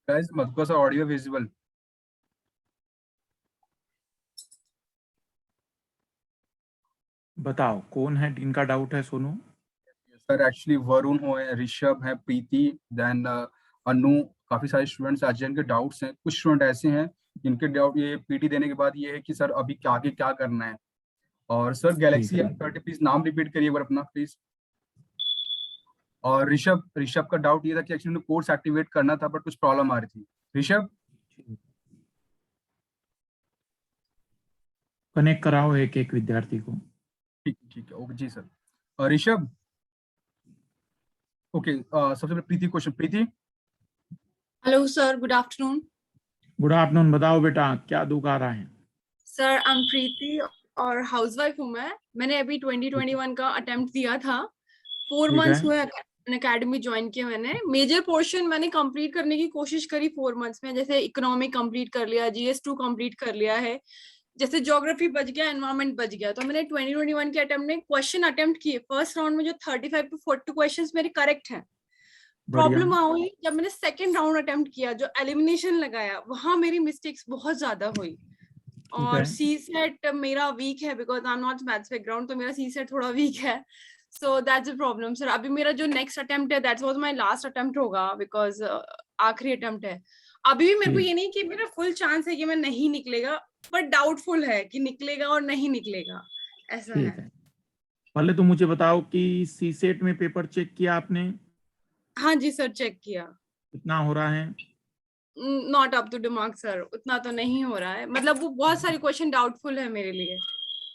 Guys मत sir audio visible. बताओ कौन है जिनका डाउट है? सोनू सर एक्चुअली वरुण हो है, ऋषभ है, प्रीति, देन अनु, काफी सारे स्टूडेंट्स आज जिनके डाउट्स हैं। कुछ स्टूडेंट ऐसे हैं जिनके डाउट ये पीटी देने के बाद ये है कि सर अभी क्या आगे क्या करना है। और सर ठीक गैलेक्सी है। M30 प्लीज नाम रिपीट करिए एक बार अपना प्लीज। और ऋषभ ऋषभ का डाउट ये था कि एक्चुअली कोर्स एक्टिवेट करना था बट कुछ प्रॉब्लम आ रही थी। ऋषभ कनेक्ट कराओ एक एक विद्यार्थी को। ठीक है ओके जी सर। ऋषभ ओके, सबसे पहले Preeti question. Preeti hello sir, good afternoon. Good afternoon. बताओ बेटा क्या दुख आ रहा है? सर आई एम प्रीति और हाउसवाइफ हूँ मैंने अभी 2021 का अटेम्प्ट दिया था। 4 ठीक मंथ्स है। हुए एकेडमी ज्वाइन किया मैंने। मेजर पोर्शन मैंने कंप्लीट करने की कोशिश करी 4 मंथ्स में, जैसे इकोनॉमिक कंप्लीट कर लिया, GS2 कंप्लीट कर लिया है, जैसे ज्योग्राफी बच गया, एनवायरमेंट बच गया। तो मैंने 2021 के अटेम्प्ट में क्वेश्चन अटेम्प्ट किए। फर्स्ट राउंड में जो 35 to 40 क्वेश्चंस मेरे करेक्ट हैं। बढ़िया। प्रॉब्लम हुई जब मैंने सेकंड राउंड अटेम्प्ट किया, जो एलिमिनेशन लगाया, वहां मेरी मिस्टेक्स बहुत ज्यादा हुई। ठीक और है। सी सेट मेरा वीक है because I am not maths background, तो मेरा सी सेट थोड़ा वीक है। So that's a problem sir. अभी मेरा जो नेक्स्ट अटेम्प्ट है that was my last attempt होगा बिकॉज आखिरी अटेम्प्ट है। अभी भी मेरे को ये नहीं कि मेरा फुल चांस है कि मैं नहीं निकलेगा, बट डाउटफुल है कि निकलेगा और नहीं निकलेगा, ऐसा ठीक है। है। पहले तो मुझे बताओ कि सी सेट में पेपर चेक किया आपने? हाँ जी सर, चेक किया। कितना हो रहा है? Not up to the mark sir, उतना तो नहीं हो रहा है। मतलब वो बहुत सारे क्वेश्चन डाउटफुल है मेरे लिए।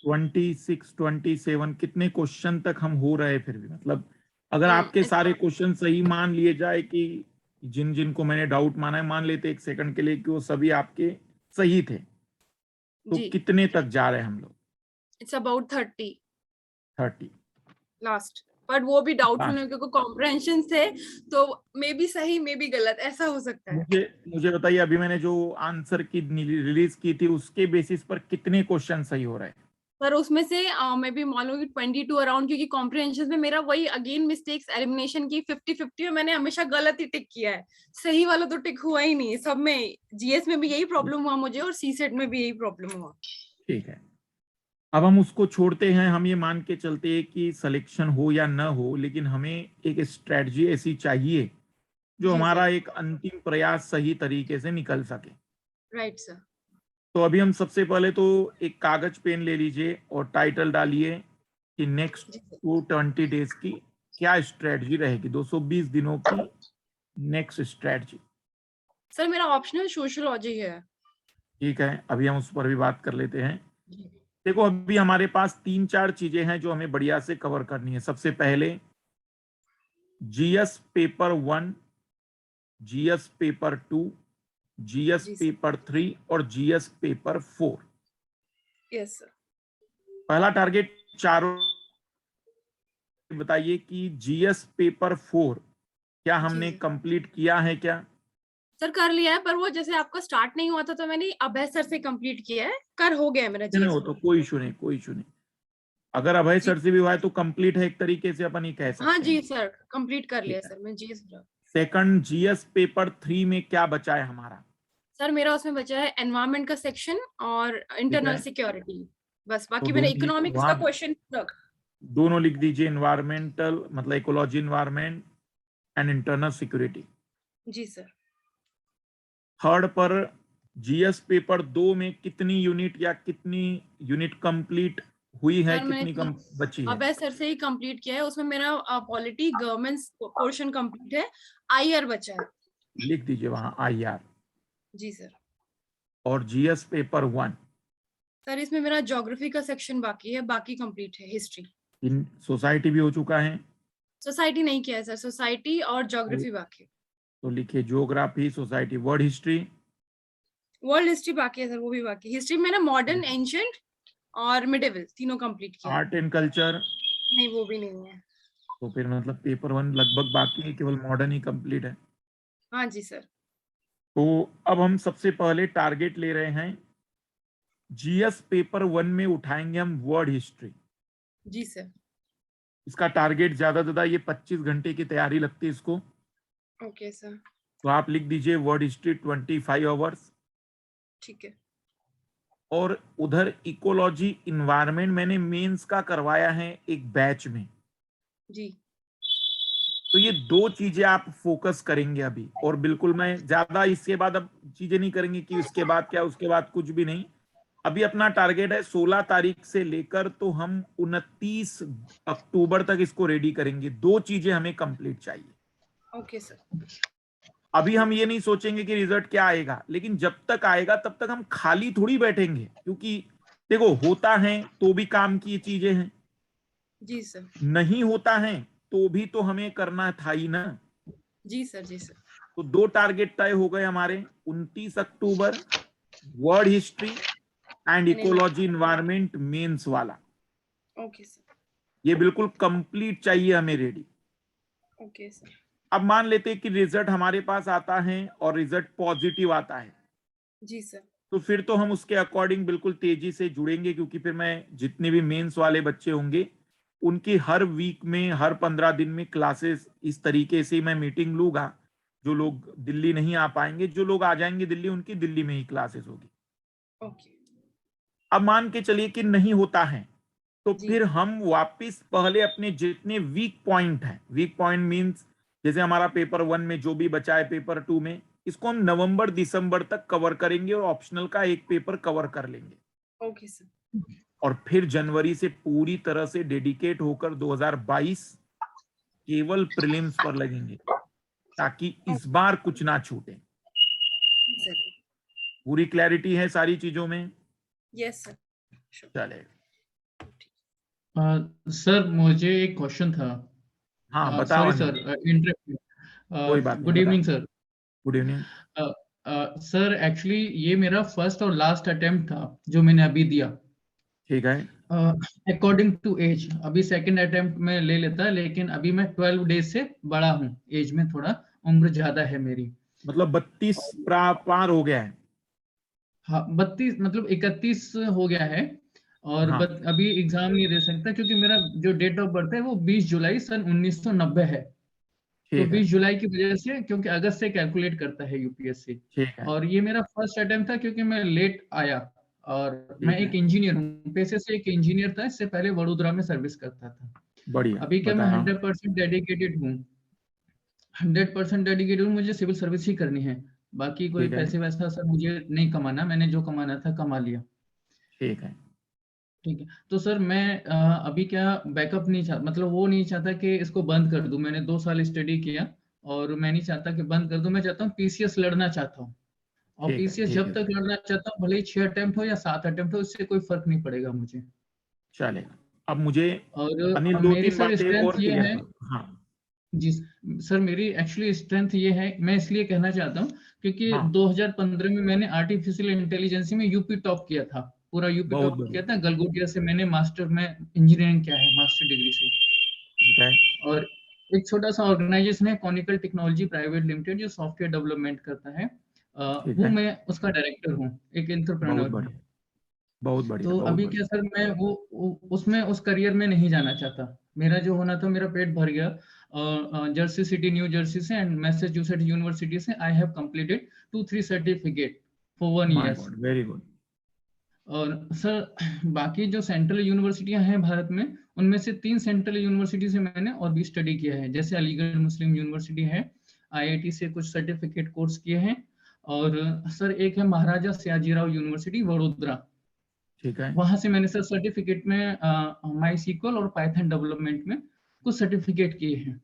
26 27 कितने क्वेश्चन तक हम हो रहे फिर भी? मतलब अगर आपके सारे क्वेश्चन सही मान लिए जाए कि जिन जिन को मैंने डाउट माना है, मान लेते एक सेकंड के लिए कि वो सभी आपके सही थे, तो जी कितने तक जा रहे हैं हम लोग? It's about 30 30 last. बट वो भी डाउटफुल है लास्ट। क्योंकि कॉम्प्रहेंशन से तो मे बी सही मे बी गलत, ऐसा हो सकता है। मुझे मुझे बताइए, अभी मैंने जो आंसर की रिलीज की थी उसके बेसिस पर कितने क्वेश्चन सही हो रहे हैं? पर उसमें से मे बी मान लो कि 22 अराउंड, क्योंकि कॉम्प्रहेंशन में मेरा वही अगेन मिस्टेक्स एलिमिनेशन की 50-50 में मैंने हमेशा गलत ही टिक किया है। सही वाला तो टिक हुआ ही नहीं सब में। जीएस में भी यही प्रॉब्लम हुआ मुझे और सी सेट में भी यही प्रॉब्लम हुआ। ठीक है। अब हम उसको छोड़ते हैं, हम ये मान के चलते हैं कि सिलेक्शन हो या न हो, लेकिन हमें एक स्ट्रेटजी ऐसी चाहिए जो जी हमारा सर। एक अंतिम प्रयास सही तरीके से निकल सके। Right sir. तो अभी हम सबसे पहले तो एक कागज पेन ले लीजिए और टाइटल डालिए कि नेक्स्ट जी सर। 220 डेज की क्या स्ट्रेटजी रहेगी, 220 दिनों की नेक्स्ट स्ट्रेटजी। सर मेरा ऑप्शनल सोशियोलॉजी है। ठीक है, अभी हम उस पर भी बात कर लेते हैं। जी। देखो अभी हमारे पास 3-4 चीजें हैं जो हमें बढ़िया से कवर करनी है। सबसे पहले GS paper 1, GS paper 2, GS जी सर। पेपर 3 और जीएस पेपर 4। Yes sir. पहला टारगेट चारों बताइए कि जीएस पेपर 4 क्या जी हमने सर। कंप्लीट किया है क्या? सर कर लिया है, पर वो जैसे आपका स्टार्ट नहीं हुआ था तो मैंने अभय सर से कंप्लीट किया है। कर हो गया है मेरा नहीं जीएस हो तो में। कोई इशू नहीं, कोई इशू नहीं। अगर अभय जी। सर से भी हुआ है तो कंप्लीट है, एक तरीके से अपन ये कह हाँ सकते जी हैं। सर, कंप्लीट कर लिया ठीक है। सर मैं जीएस में। सेकंड जीएस पेपर 3 में क्या बचा है हमारा? सर मेरा उसमें बचा है एनवायरमेंट का सेक्शन और ठीक इंटरनल है, सिक्योरिटी। बस तो बाकी मैंने इकोनॉमिक्स का वहां क्वेश्चन। दोनों लिख दीजिए, इन्वायरमेंटल मतलब ecology environment and internal security. जी सर। थर्ड पर जीएस पेपर 2 में कितनी यूनिट या कितनी यूनिट कंप्लीट हुई है, सर कितनी मैंने कम बची है? अभय सर से ही कंप्लीट किया है। उसमें मेरा पॉलिटी गवर्नमेंट पोर्शन कंप्लीट है, आईआर बचा है। लिख दीजिए वहां आईआर। जी सर। और जीएस पेपर 1 सर इसमें मेरा ज्योग्राफी का सेक्शन बाकी है, बाकी कंप्लीट है। हिस्ट्री इन सोसाइटी भी हो चुका है। सोसाइटी नहीं किया है सर, सोसाइटी और तो, ज्योग्राफी बाकी। तो लिखिए geography, society, world history. World history बाकी है सर, वो भी बाकी। हिस्ट्री में ना मॉडर्न, एंशिएंट और मिडिवल तीनों कंप्लीट किया है। Art and culture. नहीं वो भी नहीं है। तो फिर मतलब पेपर 1 लगभग बाकी है, केवल मॉडर्न ही कंप्लीट है। हाँ जी सर। तो अब हम सबसे पहले टारगेट ले रहे हैं, जीएस पेपर 1 में उठाएंगे हम वर्ल्ड हिस्ट्री। जी सर। इसका टारगेट ज्यादा ये 25 घंटे की तैयारी लगती है इसको। Okay sir. तो आप लिख दीजिए वर्ड हिस्ट्री 25 आवर्स। ठीक है। और उधर इकोलॉजी इन्वायरमेंट मैंने मेंस का करवाया है एक बैच में, जी तो ये 2 चीजें आप फोकस करेंगे अभी। और बिल्कुल मैं ज्यादा इसके बाद अब चीजें नहीं करेंगे कि उसके बाद क्या, उसके बाद कुछ भी नहीं। अभी अपना टारगेट है 16 तारीख से लेकर तो हम 29 अक्टूबर तक इसको रेडी करेंगे। 2 चीजें हमें कंप्लीट चाहिए। Okay sir. अभी हम ये नहीं सोचेंगे कि रिजल्ट क्या आएगा, लेकिन जब तक आएगा तब तक हम खाली थोड़ी बैठेंगे, क्योंकि देखो होता है तो भी काम की चीजें हैं, जी सर। नहीं होता है तो भी तो हमें करना था ही ना। जी सर। जी सर। तो 2 टारगेट तय हो गए हमारे, 29 October world history and ecology environment mains वाला। Okay sir. ये बिल्कुल कंप्लीट चाहिए हमें रेडी। Okay sir. अब मान लेते हैं कि रिजल्ट हमारे पास आता है और रिजल्ट पॉजिटिव आता है, जी सर। तो फिर तो हम उसके अकॉर्डिंग बिल्कुल तेजी से जुड़ेंगे, क्योंकि फिर मैं जितने भी मेंस वाले बच्चे होंगे उनकी हर वीक में, हर 15 दिन में क्लासेस इस तरीके से मैं मीटिंग लूंगा। जो लोग दिल्ली नहीं आ पाएंगे, जो लोग आ जाएंगे दिल्ली, उनकी दिल्ली में ही क्लासेस होगी। ओके। अब मान के चलिए कि नहीं होता है, तो जी फिर हम वापस पहले अपने जितने वीक पॉइंट हैं, वीक पॉइंट मींस जैसे हमारा पेपर 1 में जो भी बचा है पेपर 2 में, इसको हम नवंबर दिसंबर तक कवर करेंगे और ऑप्शनल का एक पेपर कवर कर लेंगे। Okay sir. और फिर जनवरी से पूरी तरह से डेडिकेट होकर 2022 केवल प्रीलिम्स पर लगेंगे, ताकि इस बार कुछ ना छूटे। सर। पूरी क्लैरिटी है सारी चीजों में? Yes sir. चले। सर मुझे एक क्वेश्चन था। हाँ बताओ सॉरी अनिल। Sir, interact. कोई बात नहीं, गुड बता। Evening sir. Good evening. Sir actually ये मेरा फर्स्ट और लास्ट अटेम्प्ट था जो मैंने अभी दिया। ठीक है। अकॉर्डिंग टू एज अभी सेकंड अटेम्प्ट में ले लेता, लेकिन अभी मैं 12 डेज से बड़ा हूँ, एज में थोड़ा उम्र ज्यादा है मेरी। मतलब 32 पार हो गया है। हाँ 32 मतलब 31 हो गया है। और हाँ अभी एग्जाम नहीं दे सकता क्योंकि मेरा जो डेट ऑफ बर्थ है वो 20 जुलाई सन 1990 है। तो ठीक है। 20 जुलाई की वजह से, क्योंकि अगस्त से कैलकुलेट करता है यूपीएससी। ठीक है। और ये मेरा फर्स्ट अटेम्प्ट था क्योंकि मैं लेट आया। और मैं ठीक एक है। इंजीनियर हूँ, पेशे से एक इंजीनियर था, इससे पहले वडोदरा में सर्विस करता था। बढ़िया, अभी क्या मैं बताया। 100% डेडिकेटेड हूँ, 100% डेडिकेटेड हूँ, मुझे सिविल सर्विस ही करनी है। बाकी कोई ठीक है। पैसे वैसा सर मुझे नहीं कमाना, मैंने जो कमाना था कमा लिया। ठीक है। ठीक है। तो सर मैं अभी क्या बैकअप नहीं चाहता, मतलब वो नहीं चाहता कि इसको बंद कर दूं। मैंने 2 साल स्टडी किया और मैं नहीं चाहता कि बंद कर दूं। मैं चाहता हूँ पीसीएस लड़ना चाहता हूँ। और ठीक है। पीसीएस ठीक जब है। तक लड़ना चाहता हूँ, भले ही 6 अटेम्प्ट हो या 7 अटेम्प्ट हो, इससे कोई फर्क नहीं पड़ेगा मुझे। चलेगा। अब मुझे अनिल और दो मेरी तीन सर बातें स्ट्रेंथ और ये क्लियर है। कर। हाँ। जी सर, मेरी एक्चुअली स्ट्रेंथ ये है, मैं इसलिए कहना चाहता हूँ क्योंकि हाँ 2015 में मैंने आर्टिफिशियल इंटेलिजेंस में यूपी टॉप किया था, पूरा यूपी बहुत टॉप किया बढ़िया। था। गलगोटिया से मैंने मास्टर में इंजीनियरिंग किया है, मास्टर डिग्री से। ठीक है। और एक छोटा सा ऑर्गेनाइजेशन है कॉनिकल टेक्नोलॉजी प्राइवेट लिमिटेड, जो सॉफ्टवेयर डेवलपमेंट करता है। ठीक वो है। मैं उसका डायरेक्टर हूँ, एक बहुत एंटरप्रेन्योर हूँ। बढ़िया। बहुत बढ़िया। तो बहुत अभी क्या बढ़िया। सर, मैं उसमें उस करियर में नहीं जाना चाहता। मेरा जो होना था, मेरा पेट भर गया। जर्सी सिटी, न्यू जर्सी से एंड मैसाचुसेट्स यूनिवर्सिटी से I have completed 2-3 certificate for 1 my years. God, very good. और सर बाकी जो सेंट्रल यूनिवर्सिटियां हैं भारत में, उनमें से 3 सेंट्रल यूनिवर्सिटी से मैंने और भी स्टडी किया है। जैसे अलीगढ़ मुस्लिम यूनिवर्सिटी है, आईआईटी से कुछ सर्टिफिकेट कोर्स किए हैं। और सर एक है महाराजा सयाजीराव यूनिवर्सिटी वडोदरा, ठीक है। वहां से मैंने सर सर्टिफिकेट में माई सीक्वल और पाइथन डेवलपमेंट में कुछ सर्टिफिकेट किए हैं।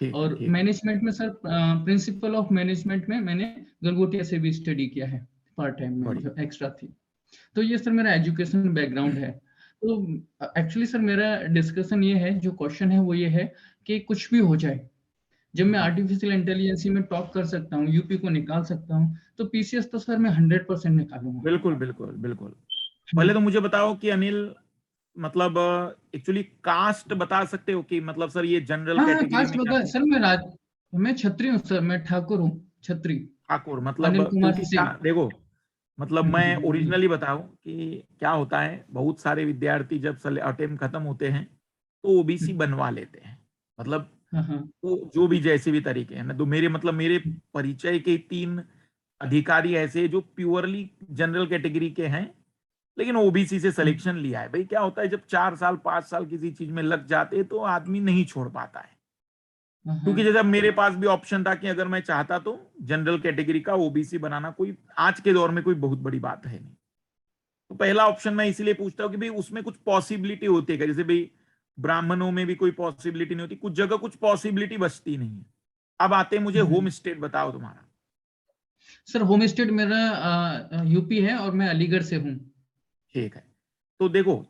ठीक है। और ठीक है। मैनेजमेंट में सर प्रिंसिपल ऑफ मैनेजमेंट में मैंने गलगोटिया से भी स्टडी किया है, पार्ट टाइम में बढ़िया। जो एक्स्ट्रा थी। तो ये सर मेरा एजुकेशन बैकग्राउंड है। तो एक्चुअली सर मेरा डिस्कशन ये है, जो क्वेश्चन है वो ये है कि कुछ भी हो जाए, जब मैं हाँ आर्टिफिशियल इंटेलिजेंस में टॉप कर सकता हूँ, यूपी को निकाल सकता हूँ, तो पीसीएस तो सर मैं 100% निकालूंगा। बिल्कुल बिल्कुल बिल्कुल। पहले तो मुझे बताओ कि अनिल, मतलब एक्चुअली कास्ट बता सकते हो कि मतलब सर ये जनरल हाँ हाँ, कैटेगरी कास्ट में बता आते हैं? सर। मैं छत्री हूँ सर, मैं ठाकुर हूँ, छत्री। ठाकुर मतलब, अनिल कुमार क्योंकि क्या सिंह। देखो, मतलब मैं जी ओरिजिनली बताऊं कि क्या होता है, बहुत सारे विद्यार्थी जब अटेम्प्ट खत्म होते हैं तो ओबीसी बनवा लेते हैं। मतलब हाँ हाँ वो जो भी जैसे भी तरीके हैं ना, तो मेरे मतलब मेरे परिचय के 3 अधिकारी ऐसे जो प्योरली जनरल कैटेगरी के हैं, लेकिन ओबीसी से सिलेक्शन लिया है। भाई क्या होता है, जब 4 साल 5 साल किसी चीज में लग जाते हैं तो आदमी नहीं छोड़ पाता है। हाँ क्योंकि जैसे अब मेरे पास भी ऑप्शन था कि अगर मैं चाहता तो जनरल कैटेगरी का ओबीसी बनाना कोई आज के दौर में कोई बहुत बड़ी बात है नहीं। तो पहला ऑप्शन मैं इसीलिए पूछता हूँ कि भाई उसमें कुछ पॉसिबिलिटी होती है क्या? जैसे भाई ब्राह्मणों में भी कोई पॉसिबिलिटी नहीं होती, कुछ जगह कुछ पॉसिबिलिटी बचती नहीं है। अब आते मुझे होम स्टेट बताओ तुम्हारा। सर होम स्टेट मेरा यूपी है और मैं अलीगढ़ से हूँ। ठीक है, तो देखो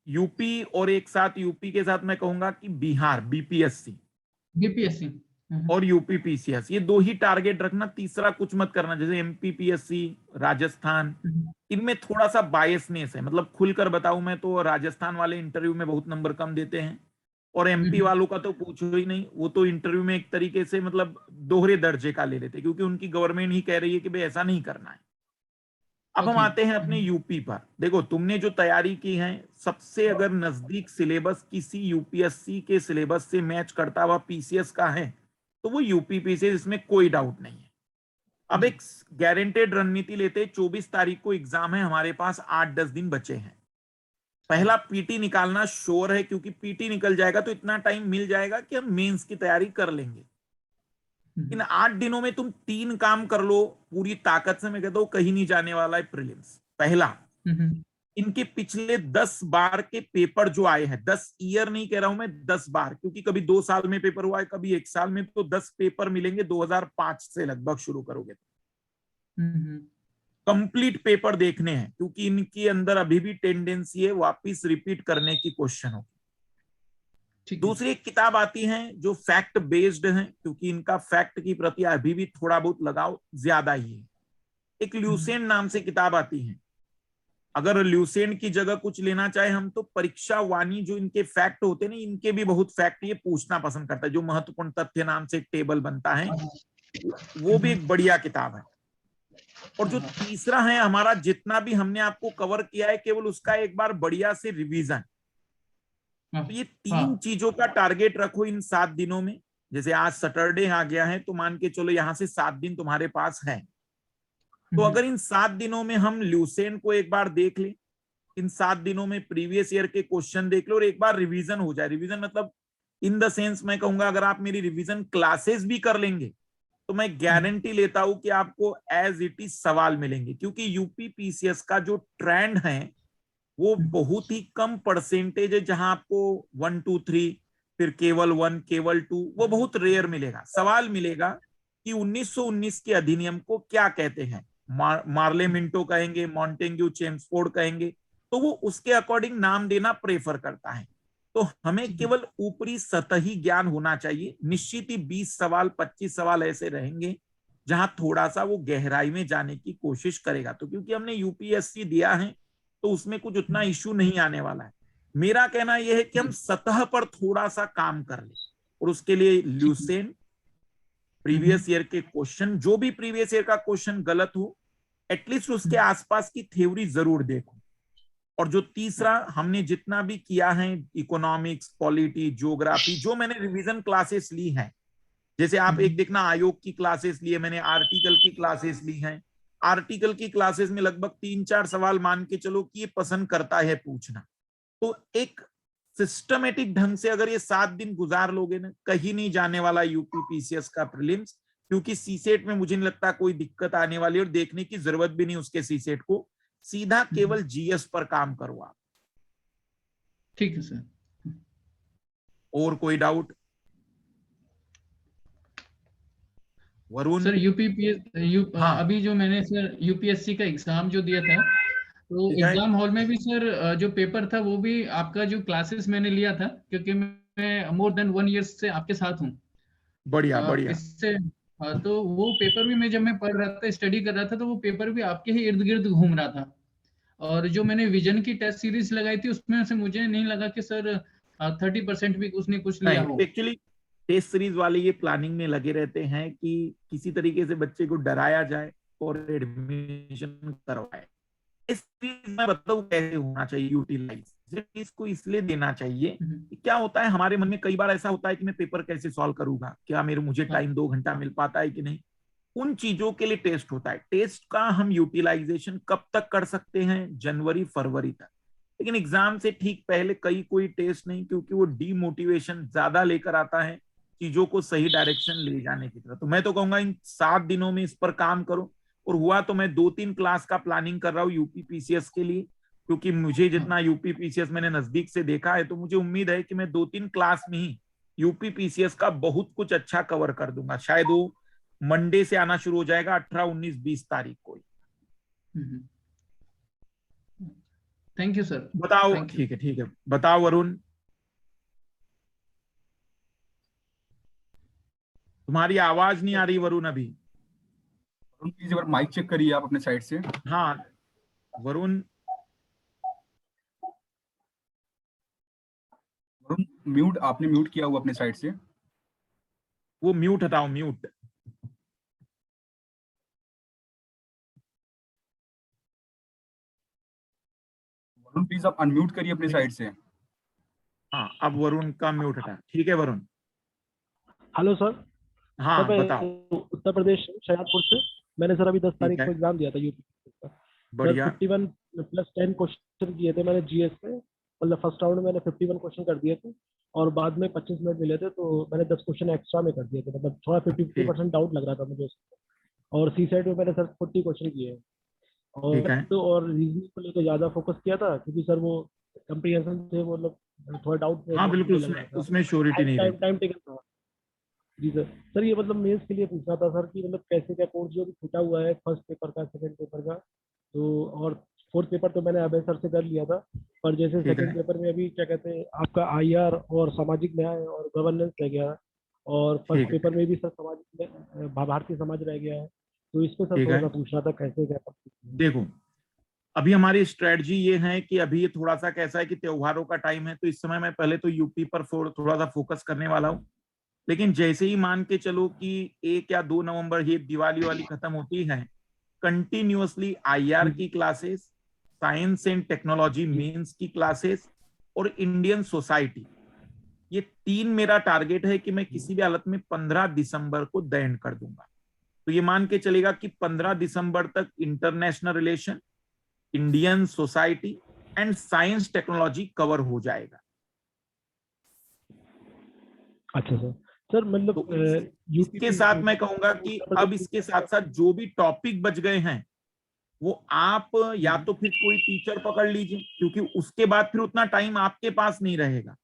यूपी और एक साथ यूपी के साथ मैं कहूंगा कि बिहार बीपीएससी बीपीएससी। और यूपी पीसीएस, ये 2 ही टारगेट रखना, तीसरा कुछ मत करना। जैसे एमपी पीएससी, राजस्थान, इनमें थोड़ा सा बायसनेस है। मतलब खुलकर बताऊं मैं तो राजस्थान वाले इंटरव्यू में बहुत नंबर कम देते हैं, और एमपी वालों का तो पूछो ही नहीं, वो तो इंटरव्यू में एक तरीके से मतलब दोहरे दर्जे का ले लेते, क्योंकि उनकी गवर्नमेंट ही कह रही है कि भाई ऐसा नहीं करना है। अब हम आते हैं अपने यूपी पर। देखो तुमने जो तैयारी की है, सबसे अगर नजदीक सिलेबस किसी यूपीएससी के सिलेबस से मैच करता हुआ पीसीएस का है तो वो यूपी पीसीएस, इसमें कोई डाउट नहीं है। अब एक गारंटेड रणनीति लेते, 24 तारीख को एग्जाम है हमारे पास, 8-10 दिन बचे हैं। पहला पीटी निकालना श्योर है, क्योंकि पीटी निकल जाएगा तो इतना टाइम मिल जाएगा कि हम मेंस की तैयारी कर लेंगे। इन 8 दिनों में तुम 3 काम कर लो पूरी ताकत से। मैं कहता हूं कहीं नहीं जाने वाला है प्रीलिम्स। पहला, इनके पिछले 10 बार के पेपर जो आए हैं, 10 ईयर नहीं कह रहा हूं मैं, 10 बार, क्योंकि कभी 2 साल में पेपर हुआ है, कभी 1 साल में, तो 10 पेपर मिलेंगे 2005 से लगभग शुरू करोगे तो। कंप्लीट पेपर देखने हैं, क्योंकि इनके अंदर अभी भी टेंडेंसी है वापिस रिपीट करने की क्वेश्चन हो। दूसरी एक किताब आती है जो फैक्ट बेस्ड है, क्योंकि इनका फैक्ट की प्रति अभी भी थोड़ा बहुत लगाव ज्यादा ही है। एक ल्यूसेंट नाम से किताब आती है। अगर ल्यूसेंट की जगह कुछ लेना चाहे हम, तो परीक्षा वाणी जो इनके फैक्ट होते हैं ना, इनके भी बहुत फैक्ट ये पूछना पसंद करता है। जो महत्वपूर्ण तथ्य नाम से एक टेबल बनता है, वो भी एक बढ़िया किताब है। और जो तीसरा है हमारा, जितना भी हमने आपको कवर किया है, केवल उसका एक बार बढ़िया से रिवीजन। तो ये 3 चीजों का टारगेट रखो इन 7 दिनों में। जैसे आज सैटरडे आ गया है, तो मान के चलो यहां से 7 दिन तुम्हारे पास है। तो अगर इन 7 दिनों में हम ल्यूसेंट को एक बार देख लें, इन 7 दिनों में प्रीवियस ईयर के क्वेश्चन देख लो, और एक बार रिवीजन हो जाए। रिवीजन मतलब इन द सेंस मैं कहूंगा, अगर आप मेरी रिवीजन क्लासेस भी कर लेंगे तो मैं गारंटी लेता हूं कि आपको एज इट इज सवाल मिलेंगे। क्योंकि यूपी पीसीएस का जो ट्रेंड है वो बहुत ही कम परसेंटेज है, जहां आपको 1 2 3 फिर केवल 1 केवल 2, वो बहुत रेयर मिलेगा। सवाल मिलेगा कि 1919 के अधिनियम को क्या कहते हैं, मार्ले मिंटो कहेंगे, मॉन्टेग्यू चेम्सफोर्ड कहेंगे, तो वो उसके अकॉर्डिंग नाम देना प्रेफर करता है। तो हमें केवल ऊपरी सतही ज्ञान होना चाहिए। निश्चित ही 20 सवाल 25 सवाल ऐसे रहेंगे जहां थोड़ा सा वो गहराई में जाने की कोशिश करेगा। तो क्योंकि हमने यूपीएससी दिया है तो उसमें कुछ उतना इश्यू नहीं आने वाला है। मेरा कहना यह है कि हम सतह पर थोड़ा सा काम कर ले, और उसके लिए ल्यूसेंट, प्रीवियस ईयर के क्वेश्चन, जो भी प्रीवियस ईयर का क्वेश्चन गलत हो एटलीस्ट उसके आसपास की थ्योरी जरूर देखो। और जो तीसरा हमने जितना भी किया है, इकोनॉमिक्स, पॉलिटी, ज्योग्राफी, जो मैंने रिवीजन क्लासेस ली हैं, जैसे आप एक देखना आयोग की क्लासेस ली है मैंने, आर्टिकल की क्लासेस ली हैं। आर्टिकल की क्लासेस में लगभग 3-4 सवाल मान के चलो कि ये पसंद करता है पूछना। तो एक सिस्टमेटिक ढंग से अगर ये 7 दिन गुजार लोगे ना, कहीं नहीं जाने वाला यूपी पीसीएस का प्रीलिम्स। क्योंकि सीसेट में मुझे नहीं लगता कोई दिक्कत आने वाली, और देखने की जरूरत भी नहीं उसके सीसेट को। सीधा केवल जीएस पर काम करो आप। ठीक है सर। और कोई डाउट? वरुण? सर हाँ, अभी जो मैंने सर यूपीएससी का एग्जाम जो दिया था, तो ठीक है, एग्जाम हॉल में भी सर जो पेपर था वो भी आपका जो क्लासेस मैंने लिया था, क्योंकि मैं मोर देन 1 ईयर से आपके साथ हूँ बढ़िया बढ़िया। इससे। तो वो पेपर भी मैं जब मैं पढ़ रहा था, स्टडी कर रहा था, तो वो पेपर भी आपके ही इर्द गिर्द घूम रहा था। और जो मैंने विजन की टेस्ट सीरीज लगाई थी, उसमें से मुझे नहीं लगा कि सर 30% भी उसने कुछ लिया नहीं, हो। एक्चुअली टेस्ट सीरीज वाले ये प्लानिंग में लगे रहते हैं कि किसी तरीके से बच्चे को डराया जाए और एडमिशन करवाए। इस चीज मैं बताऊं कैसे होना चाहिए यूटिलाइज। इसको इसलिए देना चाहिए कि क्या होता है हमारे मन में कई बार ऐसा होता है कि मैं पेपर कैसे सॉल्व करूंगा, क्या मुझे टाइम 2 घंटा मिल पाता है कि नहीं। उन चीजों के लिए टेस्ट होता है। टेस्ट का हम यूटिलाइजेशन कब तक कर सकते हैं? जनवरी फरवरी तक। लेकिन एग्जाम से ठीक पहले कोई टेस्ट नहीं, क्योंकि वो डीमोटिवेशन ज्यादा लेकर आता है चीजों को सही डायरेक्शन ले जाने की तरफ। तो मैं तो कहूंगा इन 7 दिनों में इस पर काम करो। और हुआ तो मैं 2-3 क्लास का प्लानिंग कर रहा हूँ यूपी पीसीएस के लिए, क्योंकि मुझे जितना यूपी पीसीएस मैंने नजदीक से देखा है, तो मुझे उम्मीद है कि मैं 2-3 क्लास में ही यूपी पीसीएस का बहुत कुछ अच्छा कवर कर दूंगा। शायद वो मंडे से आना शुरू हो जाएगा, 18, 19, 20 तारीख को। Thank you sir. बताओ। ठीक है बताओ वरुण, तुम्हारी आवाज नहीं आ रही वरुण अभी। प्लीज एक बार माइक चेक करिए आप अपने साइड से। हाँ वरुण म्यूट, आपने म्यूट किया हुआ अपने साइड से। वो म्यूट हटाओ, म्यूट। वरुण प्लीज आप अनम्यूट करिए अपने साइड से। हाँ अब वरुण का म्यूट हटा। ठीक है वरुण। Hello sir. हाँ सर बताओ। उत्तर प्रदेश शहजादपुर से। मैंने सर अभी 10 तारीख को एग्जाम दिया था यूपी का। बढ़िया। 51 + 10 क्वेश्चन किए थे मैंने जीएस में। मतलब फर्स्ट राउंड में मैंने 51 क्वेश्चन कर दिए थे और बाद में 25 मिनट मिले थे, तो मैंने 10 क्वेश्चन एक्स्ट्रा में कर दिए थे। मतलब थोड़ा 50% डाउट लग रहा था मुझे उसमें। और सी साइड में मैंने सर 40 क्वेश्चन किए और रीजनिंग को लेकर ज्यादा फोकस किया था, क्योंकि सर वो कंप्रीहेंशन से मतलब थोड़ा डाउट। हाँ बिल्कुल, उसमें श्योरिटी नहीं रहती। टाइम टेकन था जी सर। सर ये मतलब मेंस के लिए पूछना था सर कि मतलब कैसे क्या कोर्स जो भी छूटा हुआ है फर्स्ट पेपर का, सेकंड पेपर का, तो और फोर्थ पेपर तो मैंने अभय सर से कर लिया था। पर जैसे सेकंड पेपर में अभी क्या कहते हैं आपका आईआर और सामाजिक न्याय और गवर्नेंस रह गया है, और फर्स्ट पेपर में भी सर सामाजिक भारतीय समाज रह गया है। तो इस पे सर थोड़ा सा पूछना था कैसे क्या। देखो अभी हमारी स्ट्रेटजी ये है कि अभी ये थोड़ा सा कैसा है कि त्योहारों का टाइम है, तो इस समय मैं पहले तो यूपी पर थोड़ा सा फोकस करने वाला हूँ। लेकिन जैसे ही मान के चलो कि 1 या 2 नवंबर ये दिवाली वाली खत्म होती है, कंटिन्यूअसली आईआर की classes, science and technology mains की क्लासेस और इंडियन सोसाइटी, ये 3 मेरा टारगेट है कि मैं किसी भी हालत में 15 दिसंबर को द एंड कर दूंगा। तो ये मान के चलेगा कि 15 दिसंबर तक international relation, Indian society and science technology cover हो जाएगा। अच्छा सर। सर मतलब तो इसके साथ मैं कहूंगा कि अब इसके साथ साथ जो भी टॉपिक बच गए हैं वो आप या तो फिर कोई टीचर पकड़ लीजिए, क्योंकि उसके बाद फिर उतना टाइम आपके पास नहीं रहेगा।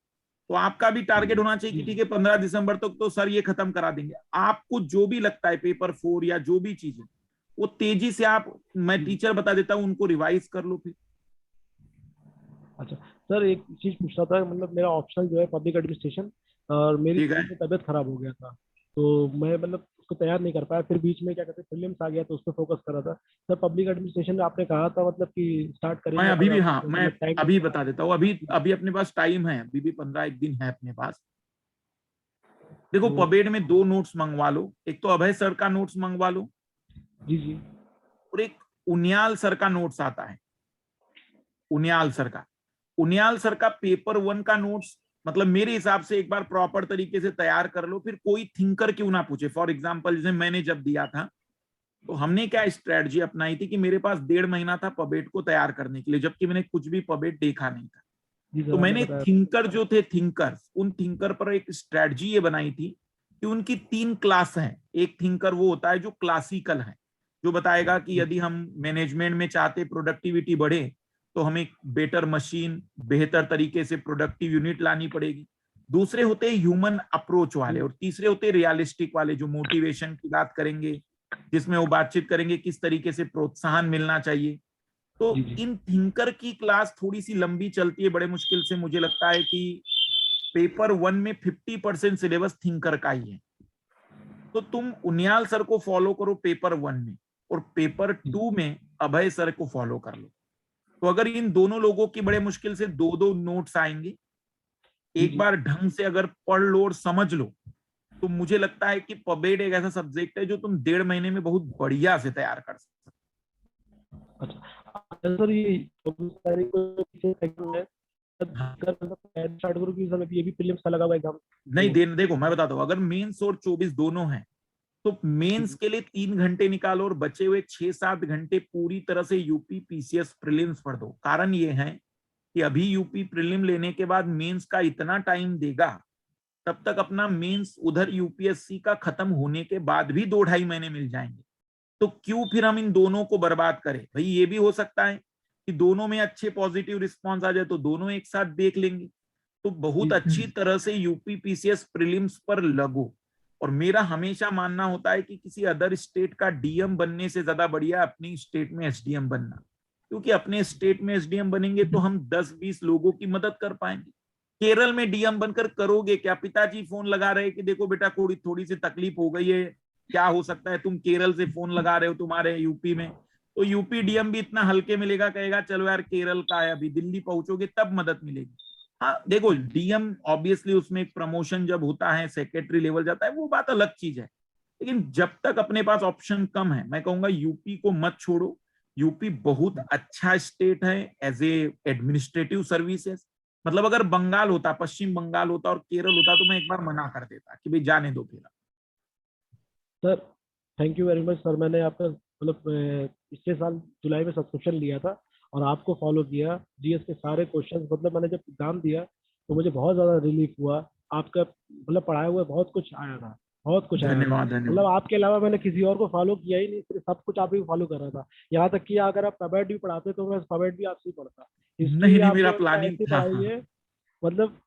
तो आपका भी टारगेट होना चाहिए कि ठीक है 15 दिसंबर तक तो सर ये खत्म करा देंगे। आपको जो भी लगता है पेपर 4 या जो भी चीजें, वो तेजी से आप, मैं टीचर बता देता हूँ, उनको रिवाइज कर लो फिर। अच्छा सर एक चीज पूछना था, मतलब मेरा ऑप्शनल जो है पब्लिक एडमिनिस्ट्रेशन, और मेरी तबीयत खराब हो गया था, तो मैं मतलब उसको तैयार नहीं कर पाया। फिर बीच में क्या कहते हैं प्रीलिम्स आ गया, तो उस पर फोकस कर रहा था। सर पब्लिक एडमिनिस्ट्रेशन आपने कहा था मतलब कि स्टार्ट करेंगे। मैं अभी भी, हाँ मैं अभी बता देता हूँ। अभी अपने पास टाइम है, अभी भी 15-1 दिन है अपने पास। देखो पबेड में 2 नोट्स मंगवा लो, एक तो अभय सर का नोट्स मंगवा लो जी जी, और एक उनियाल सर का नोट्स आता है। उनियाल सर का पेपर 1 का नोट्स, मतलब मेरे हिसाब से एक बार प्रॉपर तरीके से तैयार कर लो, फिर कोई थिंकर क्यों ना पूछे। फॉर एग्जांपल जैसे मैंने जब दिया था तो हमने क्या स्ट्रेटजी अपनाई थी कि मेरे पास 1.5 महीना था पबेट को तैयार करने के लिए, जबकि मैंने कुछ भी पबेट देखा नहीं था। तो मैंने थिंकर जो थे थिंकर्स, उन थिंकर पर एक स्ट्रेटजी ये बनाई थी कि उनकी 3 क्लास हैं। एक थिंकर वो होता है जो क्लासिकल है, जो बताएगा कि यदि हम मैनेजमेंट में चाहते प्रोडक्टिविटी बढ़े तो हमें बेटर मशीन, बेहतर तरीके से प्रोडक्टिव यूनिट लानी पड़ेगी। दूसरे होते हैं ह्यूमन अप्रोच वाले, और तीसरे होते हैं रियलिस्टिक वाले, जो मोटिवेशन की बात करेंगे, जिसमें वो बातचीत करेंगे किस तरीके से प्रोत्साहन मिलना चाहिए। तो इन थिंकर की क्लास थोड़ी सी लंबी चलती है, बड़े मुश्किल से मुझे लगता है कि पेपर 1 में 50% सिलेबस थिंकर का ही है। तो तुम उनियाल सर को फॉलो करो पेपर 1 में, और पेपर 2 में अभय सर को फॉलो कर लो। तो अगर इन दोनों लोगों की बड़े मुश्किल से 2-2 नोट्स आएंगे, एक बार ढंग से अगर पढ़ लो और समझ लो, तो मुझे लगता है कि पबेड एक ऐसा सब्जेक्ट है जो तुम 1.5 महीने में बहुत बढ़िया से तैयार कर सकते हो। अच्छा सर ये स्टार्ट करूँ कि सर ये भी प्रीलिम्स का लगा हुआ एग्जाम? नहीं, देखो मैं बताता हूँ, अगर मेंस और 24 दोनों हैं तो मेंस के लिए 3 घंटे निकालो और बचे हुए 6-7 घंटे पूरी तरह से यूपी पीसीएस प्रीलिम्स पढ़ दो। कारण ये है कि अभी यूपी प्रीलिम लेने के बाद मेंस का इतना टाइम देगा, तब तक अपना मेंस उधर यूपीएससी का खत्म होने के बाद भी 2-2.5 महीने मिल जाएंगे। तो क्यों फिर हम इन दोनों को बर्बाद करें? भाई ये भी हो सकता है कि दोनों में अच्छे पॉजिटिव रिस्पॉन्स आ जाए तो दोनों एक साथ देख लेंगे। तो बहुत अच्छी तरह से यूपी पीसीएस प्रीलिम्स पर लगो। और मेरा हमेशा मानना होता है कि किसी अदर स्टेट का डीएम बनने से ज्यादा बढ़िया अपनी स्टेट में एसडीएम बनना, क्योंकि अपने स्टेट में एसडीएम बनेंगे तो हम 10-20 लोगों की मदद कर पाएंगे। केरल में डीएम बनकर करोगे क्या? पिताजी फोन लगा रहे कि देखो बेटा थोड़ी सी तकलीफ हो गई है, क्या हो सकता है, तुम केरल से फोन लगा रहे हो तुम्हारे यूपी में, तो यूपी डीएम भी इतना हल्के मिलेगा, कहेगा चलो यार केरल का है, अभी दिल्ली पहुंचोगे तब मदद मिलेगी। हाँ देखो, डीएम ऑब्वियसली उसमें एक प्रमोशन जब होता है, सेक्रेटरी लेवल जाता है, वो बात अलग चीज है। लेकिन जब तक अपने पास ऑप्शन कम है, मैं कहूंगा यूपी को मत छोड़ो। यूपी बहुत अच्छा स्टेट है एज ए एडमिनिस्ट्रेटिव सर्विसेज। मतलब अगर बंगाल होता, पश्चिम बंगाल होता और केरल होता तो मैं एक बार मना कर देता कि भाई जाने दो फिर। Sir thank you very much sir. मैंने आपका मतलब पिछले साल जुलाई में सब्सक्रिप्शन लिया था और आपको फॉलो किया। जीएस के सारे क्वेश्चंस मतलब मैंने जब एग्जाम दिया तो मुझे बहुत ज़्यादा रिलीफ हुआ। आपका मतलब पढ़ाया हुआ बहुत कुछ आया था, बहुत कुछ आया था। धन्यवाद मतलब आपके अलावा मैंने किसी और को फॉलो किया ही नहीं, सिर्फ सब कुछ आप ही फॉलो कर रहा था। यहाँ तक कि अगर आप पबेट भी पढ़ाते तो मैं पबेट भी आपसे ही पढ़ता। हिस्ट्री नहीं मेरा आपने प्लानिंग ऐसी था। पढ़ाई है, मतलब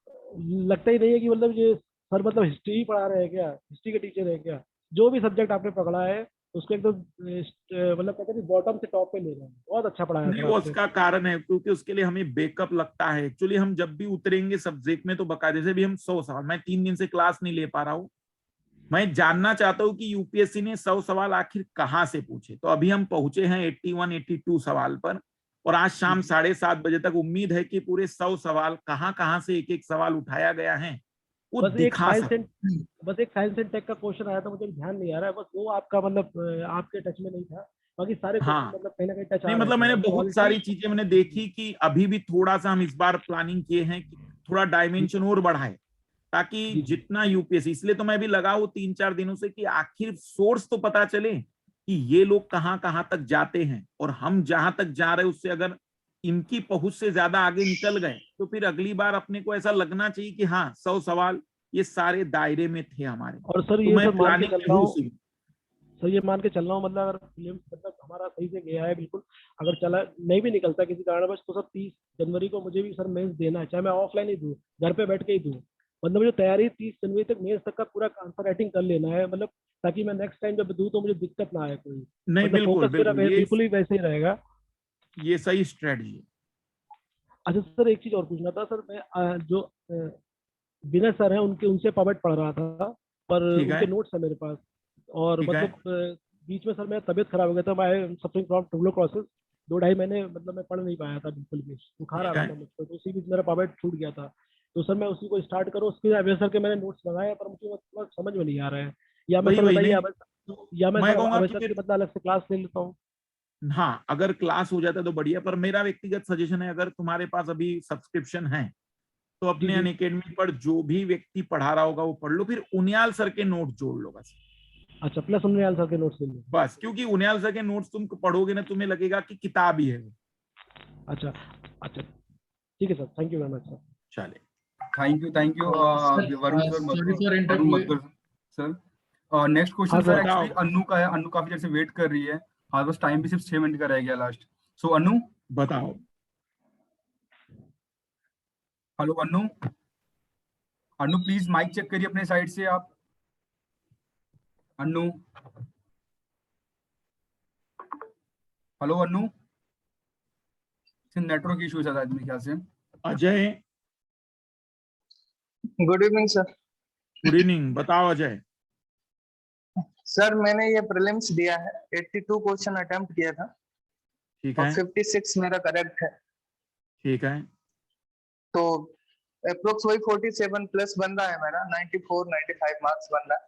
लगता ही नहीं है कि मतलब ये सर मतलब हिस्ट्री ही पढ़ा रहे हैं क्या, हिस्ट्री के टीचर है क्या। जो भी सब्जेक्ट आपने पकड़ा है उसको एकदम मतलब कहते हैं बॉटम से टॉप पे ले रहे हैं। बहुत अच्छा पढ़ाया नहीं सर वो आपने। उसका कारण है क्योंकि उसके लिए हमें बैकअप लगता है। एक्चुअली हम जब भी उतरेंगे सब्जेक्ट में तो बकायदे से भी हम 100 सवाल, मैं 3 दिन से क्लास नहीं ले पा रहा हूँ, मैं जानना चाहता हूँ कि यूपीएससी ने 100 सवाल आखिर कहाँ से पूछे। तो अभी हम पहुंचे हैं 81-82 सवाल पर, और आज शाम 7:30 बजे तक उम्मीद है कि पूरे 100 सवाल कहाँ कहाँ से एक एक सवाल उठाया गया है वो बस एक दिखा साइंस एंड सकते। बस एक साइंस एंड टेक का क्वेश्चन आया था, मुझे ध्यान नहीं आ रहा है, बस वो आपका मतलब आपके टच में नहीं था। बाकी सारे क्वेश्चन हाँ मतलब कहीं ना कहीं टच नहीं आ रहे मतलब थे मैंने और बहुत क्वालिटी। सारी चीजें मैंने देखी कि अभी भी थोड़ा सा हम इस बार प्लानिंग किए हैं कि थोड़ा जी डायमेंशन और बढ़ाए, ताकि जी जी। जितना यूपीएससी, इसलिए तो मैं भी लगा हूं 3-4 दिनों से कि आखिर सोर्स तो पता चले कि ये लोग कहाँ कहाँ तक जाते हैं, और हम जहां तक जा रहे हैं उससे अगर इनकी पहुंच से ज्यादा आगे निकल गए तो फिर अगली बार अपने को ऐसा लगना चाहिए कि हाँ 100 सवाल ये सारे दायरे में थे हमारे। और सर तो ये मैं सर मान के प्लानिंग चल में रहा हूँ हूँ, उसी में। सर ये मान के चल रहा हूँ मतलब अगर फिल्म मतलब हमारा सही से गया है बिल्कुल, अगर चला नहीं भी निकलता किसी कारणवश तो सर 30 जनवरी को मुझे भी सर मेंस देना है, चाहे मैं ऑफलाइन ही दूँ, घर पे बैठ के ही दूँ। मतलब मुझे तैयारी 30 जनवरी तक मेंस तक का पूरा आंसर राइटिंग कर लेना है, मतलब ताकि मैं नेक्स्ट टाइम जब दूँ तो मुझे दिक्कत ना आए कोई। नहीं मतलब बिल्कुल फोकस मेरा बिल्कुल, बिल्कुल ही वैसे ही रहेगा। ये सही स्ट्रेटजी है। अच्छा सर एक चीज और पूछना था सर, मैं जो विनय सर हैं उनके उनसे पॉवर्ट पढ़ रहा था, पर ठीक है उनके नोट्स है मेरे पास। और ठीक है। मतलब बीच में सर मेरा तबीयत खराब हो गया था, मैं सफरिंग फ्रॉम ट्यूबरक्लोसिस। 2-2.5 महीने मतलब मैं पढ़ नहीं पाया था बिल्कुल भी, बुखार आ ठीक रहा है। था मुझको, तो उसी बीच मेरा पॉवर्ट छूट गया था। तो सर मैं उसी को स्टार्ट करूँ, उसके अभय सर के मैंने नोट्स लगाए पर मुझे मतलब समझ में नहीं आ रहा है। या मैं वही सर वही बताइए नहीं, तो या मैं मैं सर कहूंगा अभय कि सर की फिर मतलब अलग से क्लास ले लेता हूँ। हाँ अगर क्लास हो जाता तो बढ़िया, पर मेरा व्यक्तिगत सजेशन है अगर तुम्हारे पास अभी सब्सक्रिप्शन है तो जी अपने जी। अनअकैडमी पर जो भी व्यक्ति पढ़ा रहा होगा वो पढ़ लो, फिर उनियाल सर के नोट जोड़ लो बस। अच्छा प्लस उन्नीस सर के नोट्स ले लूँ। बस क्योंकि उनियाल सर के नोट्स तुम पढ़ोगे ना तुम्हें लगेगा कि किताब ही है वो। अच्छा अच्छा ठीक है sir, thank you very much sir. चले। Thank you sir Varun sir, sorry for Varun interrupt. Madhukar sir. Next हाँ question sir sir. Actually Annu का है। अन्नू काफी देर से वेट कर रही है, हाँ बस टाइम भी सिर्फ 6 मिनट का रह गया लास्ट। सो अन्नू, बताओ। Hello Annu, Annu please mic check करिए अपने साइड से आप। Annu, hello Annu, network issue है शायद मेरे ख्याल से। Ajay, good evening sir. Good evening, बताओ अजय। सर मैंने ये प्रीलिम्स दिया है, 82 क्वेश्चन अटेम्प्ट किया था ठीक और है 56 मेरा करेक्ट है। ठीक है तो अप्रोक्स वही 47 प्लस बन रहा है मेरा, 94-95 मार्क्स बन रहा है।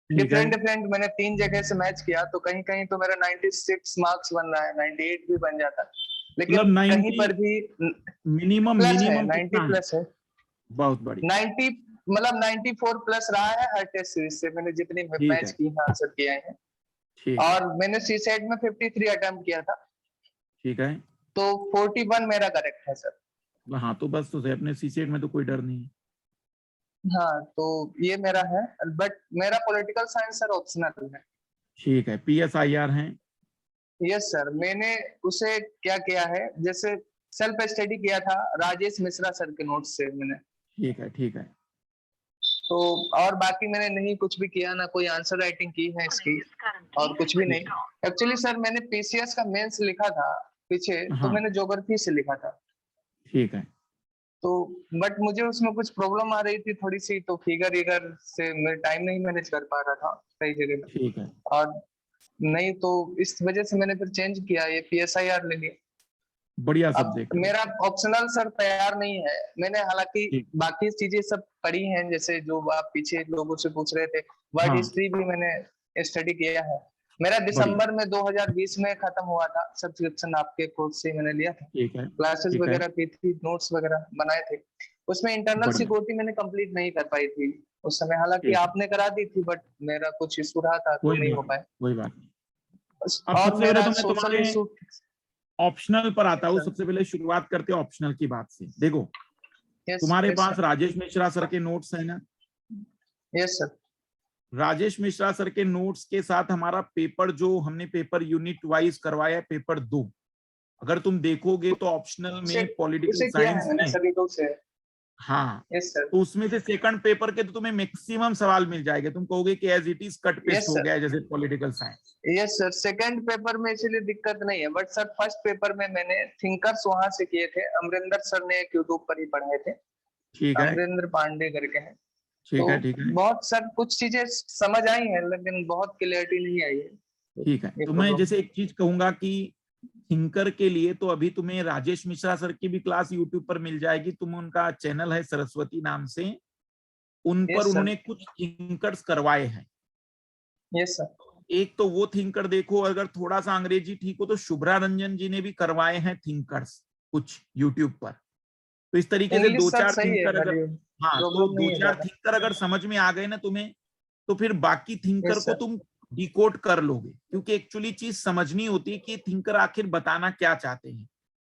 ठीक है। डिफरेंट मैंने 3 जगह से मैच किया तो कहीं कहीं तो मेरा 96 मार्क्स बन रहा है, 98 भी बन जाता है। लेकिन मतलब 90 कहीं पर भी मिनिमम प्लस है, मिनिमम 90 कितना है? प्लस है, बहुत बढ़िया। 90 मतलब 94 प्लस रहा है हर टेस्ट सीरीज से, मैंने जितनी ठीक मैच है, की हैं आंसर किए हैं। ठीक है, और मैंने सी सेट में 53 अटेम्प्ट किया था, ठीक है। तो 41 मेरा करेक्ट है सर। हाँ तो बस तो अपने सीसेट में तो कोई डर नहीं है। हाँ तो ये मेरा है, बट मेरा पॉलिटिकल साइंस सर ऑप्शनल है। ठीक है, PSIR है। यस सर, मैंने उसे क्या किया है, जैसे सेल्फ स्टडी किया था राजेश मिश्रा सर के नोट्स से मैंने, ठीक है, ठीक है। तो और बाकी मैंने नहीं कुछ भी किया, ना कोई आंसर राइटिंग की है इसकी, और कुछ भी नहीं। एक्चुअली सर मैंने पीसीएस का मेंस लिखा था पीछे, तो हाँ मैंने ज्योग्राफी से लिखा था, ठीक है, तो बट मुझे उसमें कुछ प्रॉब्लम आ रही थी थोड़ी सी, तो फिगर ईगर से मैं टाइम नहीं मैनेज कर पा रहा था सही जगह में, ठीक है। और नहीं तो इस वजह से मैंने फिर चेंज किया, ये पीएसआईआर ले लिया। बढ़िया अब सब्जेक्ट। मेरा ऑप्शनल सर तैयार नहीं है, मैंने हालांकि ठीक। बाकी चीजें सब पढ़ी हैं, जैसे जो आप पीछे लोगों से पूछ रहे थे, वर्ल्ड हाँ हिस्ट्री भी मैंने स्टडी किया है। मेरा बढ़िया, दिसंबर में 2020 में खत्म हुआ था सब्सक्रिप्शन, आपके कोर्स से मैंने लिया था, ठीक है, क्लासेस ठीक है। वगैरह की थी, नोट्स वगैरह बनाए थे। उसमें इंटरनल बढ़िया, सिक्योरिटी मैंने कंप्लीट नहीं कर पाई थी उस समय, हालांकि ठीक है। आपने करा दी थी, बट मेरा कुछ इशू रहा था तो कोई नहीं नहीं, हो पाया। कोई बात नहीं। अब और सबसे पहले मेरा तो मैं सोशल तुम्हारे इशू। ऑप्शनल पर आता हूँ। सबसे पहले शुरुआत करते हैं ऑप्शनल की बात से। देखो, यस तुम्हारे यस पास सर, राजेश मिश्रा सर के नोट्स है ना? Yes sir, Rajesh Mishra sir के नोट्स के साथ हमारा पेपर, जो हमने पेपर यूनिट वाइज करवाया है, पेपर 2, अगर तुम देखोगे तो ऑप्शनल उसे में पॉलिटिकल उसे किया है साइंस मैंने में, सभी को से। हाँ, यस सर, तो उसमें से सेकंड पेपर के तो तुम्हें मैक्सिमम सवाल मिल जाएंगे। तुम कहोगे कि as it is cut paste yes हो सर, गया है जैसे political science. Yes sir, second paper में इसलिए दिक्कत नहीं है, बट सर फर्स्ट पेपर में मैंने थिंकर्स वहां से किए थे, अमरिंदर सर ने एक यूट्यूब पर ही पढ़ाए थे, ठीक है, अमरिंदर पांडे करके हैं। ठीक तो है, ठीक है, बहुत सर कुछ चीजें समझ आई हैं, लेकिन बहुत क्लियरिटी नहीं आई है, ठीक है। ये तो मैं प्रॉब्लम। जैसे एक चीज कहूंगा कि थिंकर के लिए तो अभी तुम्हें राजेश मिश्रा सर की भी क्लास यूट्यूब पर मिल जाएगी। तुम, उनका चैनल है सरस्वती नाम से, उन पर यस सर, उन्होंने कुछ थिंकर्स करवाए हैं। यस सर, एक तो वो थिंकर देखो, अगर थोड़ा सा अंग्रेजी ठीक हो तो शुभ्रा रंजन जी ने भी करवाए हैं थिंकर्स कुछ यूट्यूब पर। तो इस तरीके से इंग्लिश दो सर चार सही है, थिंकर अगर, खाली हाँ, तो प्रॉब्लम दो नहीं है चार ज्यादा। थिंकर अगर समझ में आ गए ना तुम्हें, तो फिर बाकी थिंकर यस को सर, तुम डिकोड कर लोगे। क्योंकि एक्चुअली चीज समझनी होती है कि थिंकर आखिर बताना क्या चाहते हैं,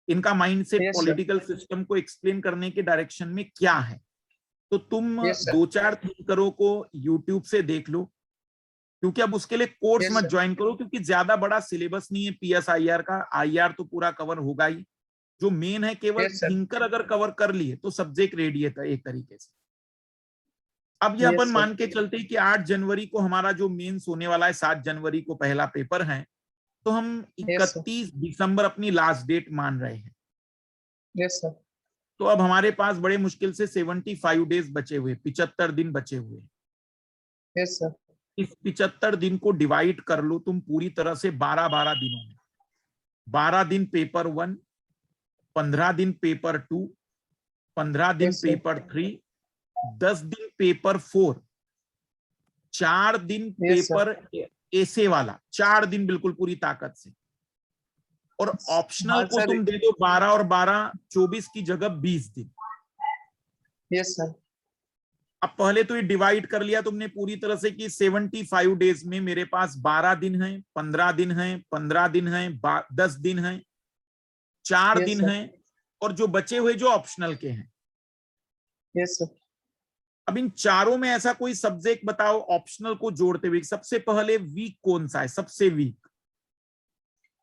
इनका mindset yes sir, political system को एक्सप्लेन करने के डायरेक्शन में क्या है। तो तुम यस सर, दो चार थिंकरों को यूट्यूब से देख लो। क्योंकि अब उसके लिए कोर्स यस मत सर, ज्वाइन करो, क्योंकि ज्यादा बड़ा सिलेबस नहीं है PSIR का। IR तो पूरा कवर होगा ही। जो मेन है, केवल यस सर, थिंकर अगर कवर कर लिए तो सब्जेक्ट रेडी है एक तरीके से। अब ये अपन यस सर, मान के चलते कि 8 जनवरी को हमारा जो मेंस होने वाला है, 7 जनवरी को पहला पेपर है, तो हम यस सर, 31 दिसंबर अपनी लास्ट डेट मान रहे हैं। यस सर, तो अब हमारे पास बड़े मुश्किल से 75 डेज बचे हुए, 75 दिन बचे हुए। यस सर, इस 75 दिन को डिवाइड कर लो तुम पूरी तरह से 12-12 दिनों में। 12 दिन पेपर 1, 15 दिन पेपर 2, 15 दिन यस सर, पेपर 3, 10 दिन पेपर 4, 4 दिन यस सर। पेपर ऐसे वाला, 4 दिन बिल्कुल पूरी ताकत से। और ऑप्शनल हाँ को सर, तुम दे दो 12 और 12, 24 की जगह 20 दिन। यस सर, अब पहले तो ये डिवाइड कर लिया तुमने पूरी तरह से कि 75 डेज में मेरे पास 12 दिन है, 15 दिन है, 15 दिन है, 10 दिन है, 4 यस दिन सर, है, और जो बचे हुए जो ऑप्शनल के हैं। Yes sir. अब इन चारों में ऐसा कोई सब्जेक्ट बताओ ऑप्शनल को जोड़ते हुए, सबसे पहले वीक कौन सा है, सबसे वीक?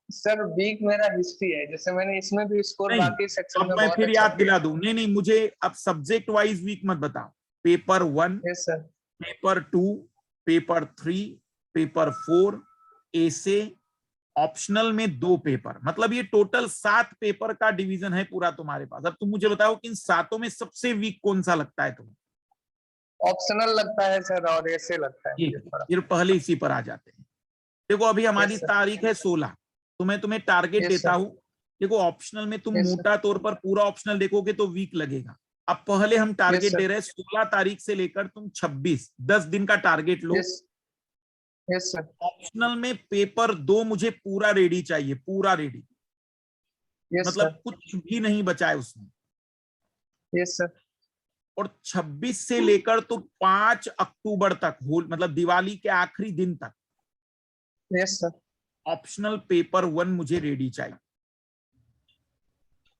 सर वीक मेरा हिस्ट्री है, जैसे मैंने इसमें भी स्कोर नहीं, बाकी सेक्शन अब में मैं बहुत फिर अच्छा याद दिला किया। दूं। नहीं नहीं, मुझे अब सब्जेक्ट वाइज वीक मत बताओ। Paper 1, yes sir, paper 2, paper 3, paper 4, ऐसे ऑप्शनल में 2 पेपर, मतलब ये टोटल 7 पेपर का डिवीजन है पूरा तुम्हारे पास। अब तुम मुझे बताओ कि इन 7 में सबसे वीक कौन सा लगता है तुम्हें? ऑप्शनल लगता है सर, और ऐसे लगता है ठीक मुझे है, थोड़ा। फिर पहले इसी पर आ जाते हैं। देखो, अभी हमारी यस सर, तारीख है 16, तो मैं तुम्हें टारगेट यस देता सर, हूं। देखो, ऑप्शनल में तुम यस सर, मोटा तौर पर पूरा ऑप्शनल देखोगे तो वीक लगेगा। अब पहले हम यस टारगेट दे सर, रहे हैं 16 तारीख से लेकर तुम 26, 10 दिन का टारगेट लो। यस, यस सर, ऑप्शनल में पेपर 2 मुझे पूरा रेडी चाहिए, पूरा रेडी। यस मतलब सर, कुछ भी नहीं बचा है उसमें। यस सर, और 26 से लेकर तो 5 अक्टूबर तक होल मतलब दिवाली के आखिरी दिन तक यस सर, ऑप्शनल पेपर 1 मुझे रेडी चाहिए।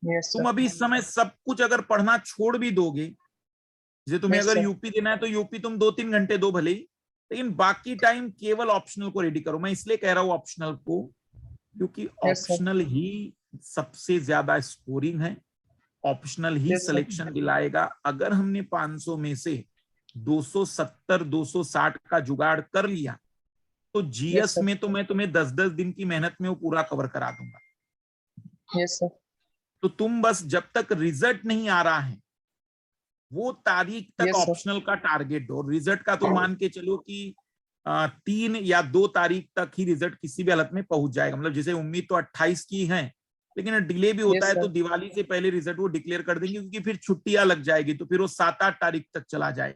यस तुम सर, अभी इस समय सब कुछ अगर पढ़ना छोड़ भी दोगे, जैसे तुम्हें Yes, अगर sir. यूपी देना है तो यूपी तुम 2-3 घंटे दो भले ही, लेकिन बाकी टाइम केवल ऑप्शनल को रेडी करो। मैं इसलिए कह रहा हूं ऑप्शनल को, क्योंकि Yes, sir. ऑप्शनल ही सबसे ज्यादा स्कोरिंग है, ऑप्शनल ही Yes, sir. सिलेक्शन दिलाएगा। अगर हमने 500 में से 270 260 का जुगाड़ कर लिया तो जीएस sir. में तो मैं तुम्हें 10-10 दिन की मेहनत में वो पूरा कवर करा दूंगा। Yes, sir. तो तुम बस जब तक रिजल्ट नहीं आ रहा है वो तारीख तक Yes, sir. ऑप्शनल का टारगेट दो। रिजल्ट का तुम मान के चलो कि 3 या 2 तारीख तक ही रिजल्ट किसी भी हालत में पहुंच जाएगा। मतलब जैसे उम्मीद तो 28 की है, लेकिन डिले भी होता Yes, है तो sir. दिवाली से पहले रिजल्ट वो डिक्लेयर कर देंगे, क्योंकि फिर छुट्टियां लग जाएगी तो फिर वो 7-8 तारीख तक चला जाए।